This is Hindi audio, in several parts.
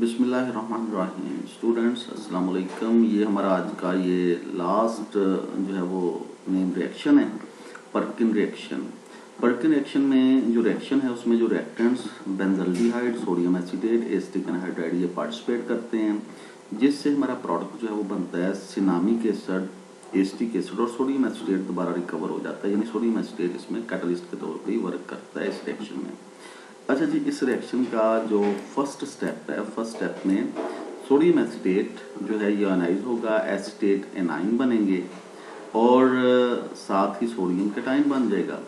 बिस्मिल्लाहिर्रहमानिर्रहीम। स्टूडेंट्स अस्सलाम वालेकुम। ये हमारा आज का ये लास्ट जो है वो मेन रिएक्शन है, पर्किन रिएक्शन। पर्किन रिएक्शन में जो रिएक्शन है उसमें जो reactants benzaldehyde, sodium acetate, acetic anhydride ये पार्टिसिपेट करते हैं, जिससे हमारा प्रोडक्ट जो है वो बनता है सिनामिक एसिड, एसिटिक एसिड और सोडियम एसीटेट दोबारा रिकवर हो जाता है। यानी सोडियम एसीटेट इसमें कैटलिस्ट के तौर पर ही वर्क करता है इस रिएक्शन में। अच्छा जी, इस रिएक्शन का जो फर्स्ट स्टेप है, फर्स्ट स्टेप में सोडियम एसीटेट जो है ये आयनाइज होगा, एसीटेट एनाइन बनेंगे और साथ ही सोडियम केटाइन बन जाएगा।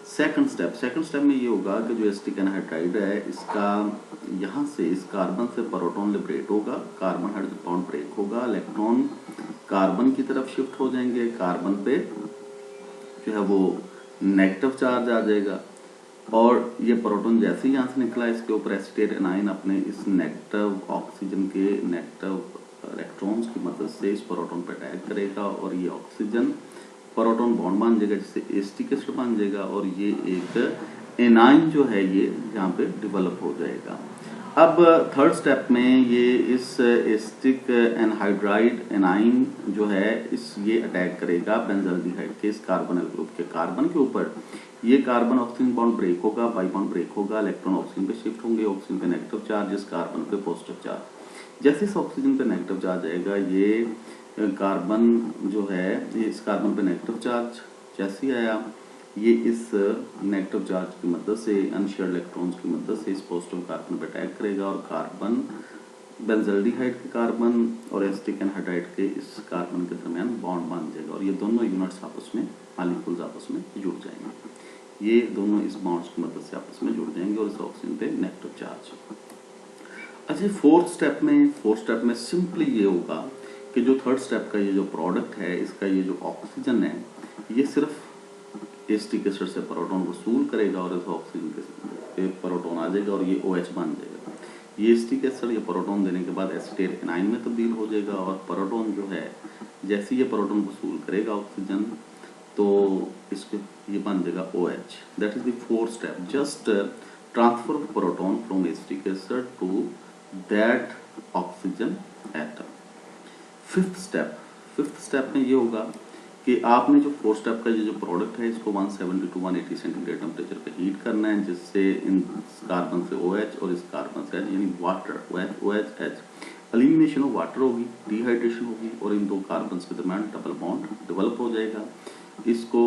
सेकंड स्टेप में ये होगा कि जो एसिटिक एनहाइड्राइड है इसका यहाँ से इस कार्बन से प्रोटॉन लिबरेट होगा, कार्बन हाइड्रोजन बॉन्ड ब्रेक होगा, इलेक्ट्रॉन कार्बन की तरफ शिफ्ट हो जाएंगे, कार्बन पे जो है वो नेगेटिव चार्ज आ जाएगा और ये प्रोटॉन जैसे ही यहाँ से निकला इसके ऊपर एसीटेट एनाइन अपने इस नेगेटिव ऑक्सीजन के नेगेटिव इलेक्ट्रॉन्स की मदद से इस प्रोटॉन पर अटैक करेगा और ये ऑक्सीजन प्रोटॉन बॉन्ड बन जाएगा जिससे एसिटिक एसिड बन जाएगा और ये एक एनाइन जो है ये यहाँ पे डेवलप हो जाएगा। अब थर्ड स्टेप में ये इस एसिटिक एनहाइड्राइड एनाइन जो है ये अटैक करेगा बेंजल्डिहाइड के इस कार्बोनिल ग्रुप के कार्बन के ऊपर। ये कार्बन ऑक्सीजन बॉन्ड ब्रेक होगा, पाई बॉन्ड ब्रेक होगा, इलेक्ट्रॉन ऑक्सीजन पे शिफ्ट होंगे, ऑक्सीजन पे नेगेटिव चार्ज, इस कार्बन पे पॉजिटिव चार्ज। जैसे इस ऑक्सीजन पे नेगेटिव चार्ज आएगा ये कार्बन जो है ये इस कार्बन पे नेगेटिव चार्ज जैसे ही आया ये इस नेगेटिव चार्ज की मदद से अनशेयर्ड इलेक्ट्रॉन्स की मदद से इस पॉजिटिव कार्बन पे अटैक करेगा और कार्बन बेंजल्डिहाइड के कार्बन और एसिटिक एनहाइड्राइड के इस कार्बन के दरमियान बॉन्ड बन जाएगा और ये दोनों यूनिट्स आपस में मॉलिक्यूल्स आपस में जुड़ जाएंगे। ये दोनों इस बॉन्ड्स की मदद से आपस में जुड़ जाएंगे और इस ऑक्सीजन पे नेगेटिव चार्ज। अच्छा, फोर्थ स्टेप में सिंपली ये होगा कि जो थर्ड स्टेप का ये जो प्रोडक्ट है इसका ये जो ऑक्सीजन है ये सिर्फ एसिटिक एसिड से प्रोटॉन वसूल करेगा और इस ऑक्सीजन पे प्रोटॉन आ जाएगा और ये OH बन जाएगा। ये एसिटिक एसिड ये प्रोटॉन देने के बाद एसीटेट एनाइन में तब्दील हो जाएगा और प्रोटॉन जो है जैसे ये प्रोटॉन वसूल करेगा ऑक्सीजन तो इसके ये बन जाएगा OH। That is the fourth step, just transfer of proton from acetic acid to that oxygen atom. Fifth step में ये होगा कि आपने जो फोर्थ स्टेप का ये जो प्रोडक्ट है इसको 170 to 180 सेंटीग्रेड टेम्परेचर पे हीट करना है जिससे इन कार्बन से OH और इस कार्बन से यानी water OH elimination of water होगी, डिहाइड्रेशन होगी और इन दो कार्बन के दरमियान डबल बॉन्ड डेवलप हो जाएगा। इसको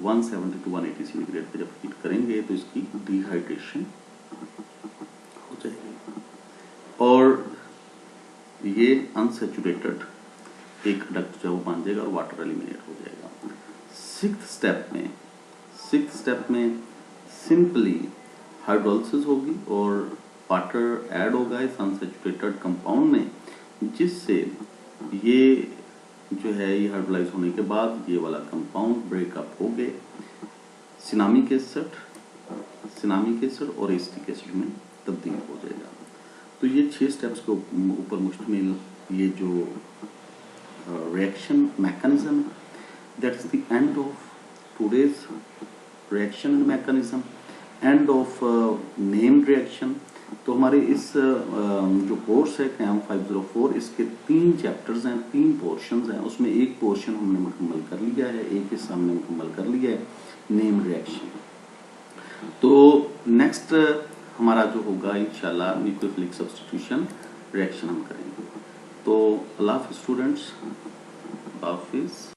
170 to 180 सेंटीग्रेड पे जब हीट करेंगे तो इसकी डिहाइड्रेशन हो जाएगी और ये अनसैचुरेटेड एक कंडक्ट जो बन जाएगा और वाटर एलिमिनेट हो जाएगा। सिक्स्थ स्टेप में सिंपली हाइड्रोलिसिस होगी और वाटर ऐड होगा इस अनसैचुरेटेड कंपाउंड में जिससे ये जो है ये हाइड्रोलाइज होने के बाद ये वाला कंपाउंड ब्रेकअप हो गए सिनामिक एसिड और एसिटिक एसिड में तब्दील हो जाएगा। तो ये 6 स्टेप्स के ऊपर मुश्तमिल ये जो reaction mechanism, that's the end of today's reaction mechanism, end of named reaction। तो हमारे इस जो कोर्स है CAM 504 इसके 3 चैप्टर्स हैं, 3 पोर्शंस हैं, उसमें एक पोर्शन हमने मुकम्मल कर लिया है, एक हिस्सा हमने मुकम्मल कर लिया है नेम रिएक्शन। तो नेक्स्ट हमारा जो होगा इंशाल्लाह न्यूक्लियोफिलिक सब्स्टिट्यूशन रिएक्शन हम करेंगे। तो अल्लाह हाफिज़ स्टूडेंट्स, हाफिज़।